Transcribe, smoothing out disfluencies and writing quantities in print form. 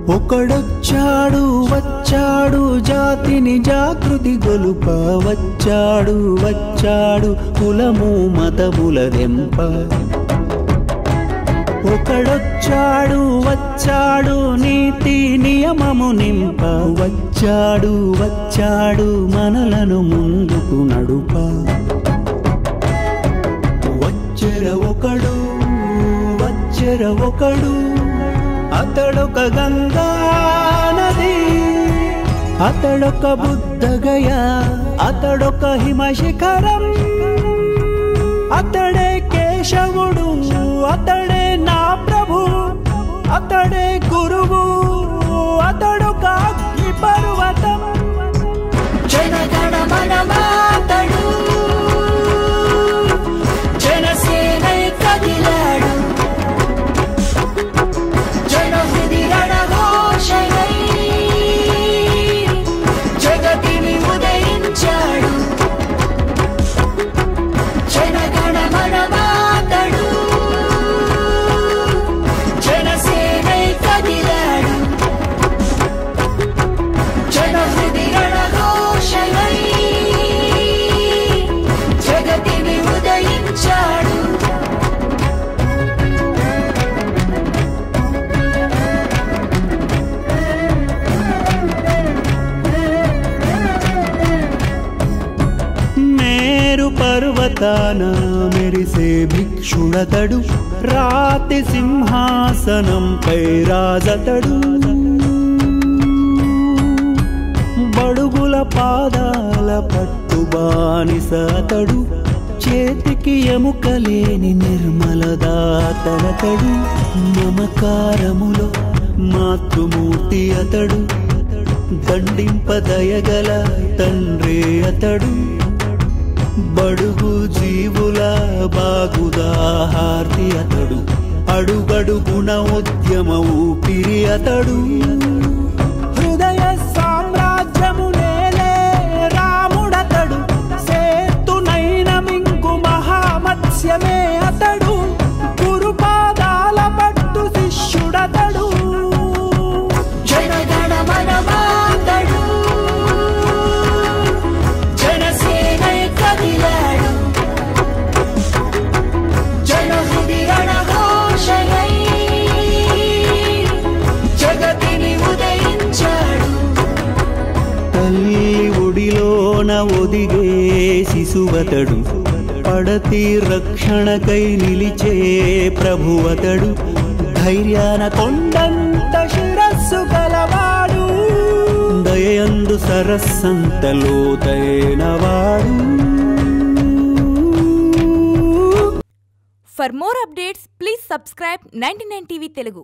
ఒకడొచ్చాడు వచ్చాడు జాతిని జాగృతి గొలుప వచ్చాడు వచ్చాడు కులము మతముల దెంప ఒకడొచ్చాడు వచ్చాడు నీతి నియమము నింప వచ్చాడు వచ్చాడు మనలను ముందుకు నడుప వచ్చెర ఒకడు అతడొక గంగా నది అతడొక బుద్ధగయ అతడొక హిమశిఖరం అతడే కేశవుడు అతడే నా ప్రభు అతడే గురువు అతడొక అగ్ని పర్వతం జనగణ మనమాతడు జనసేనై కదిలాడు జనహృది రణఘోషయై జగతిని ఉదయించాడు జనగణ మనమాతడు జనసేనై కదిలాడు జనహృది రణఘోషయై జగతిని ఉదయించాడు పర్వతాన మెరిసే భిక్షుడతడు రాతి సింహాసనంపై రాజతడు బడుగుల పాదాల పట్టు బానిసతడు చేతికి ఎముకలేని నిర్మలదాతడతడు మమకారములో మాతృమూర్తి అతడు దండింపదయగల తండ్రి అతడు బడుగు జీవుల బాగుదాహార్తి అతడు అడుగడుగుణ ఉద్యమ ఊపిరి అతడు హృదయ సామ్రాజ్యము నేలే రాముడతడు సేతునైన మింగు మహామత్స్యమే అతడు గురుపాదాల పట్టు శిష్యుడతడు జనగణ మనమాతడు జనసేనై కదిలాడు జనహృది రణఘోషయై జగతిని ఉదయించాడు తల్లి ఒడిలోన ఒదిగే శిశువతడు పడతి రక్షణకై నిలిచే ప్రభువతడు ధైర్యాన కొండంత శిరస్సు గలవాడు దయందు సరస్సంత లోతైనవాడు. For more updates, please subscribe 99 TV Telugu.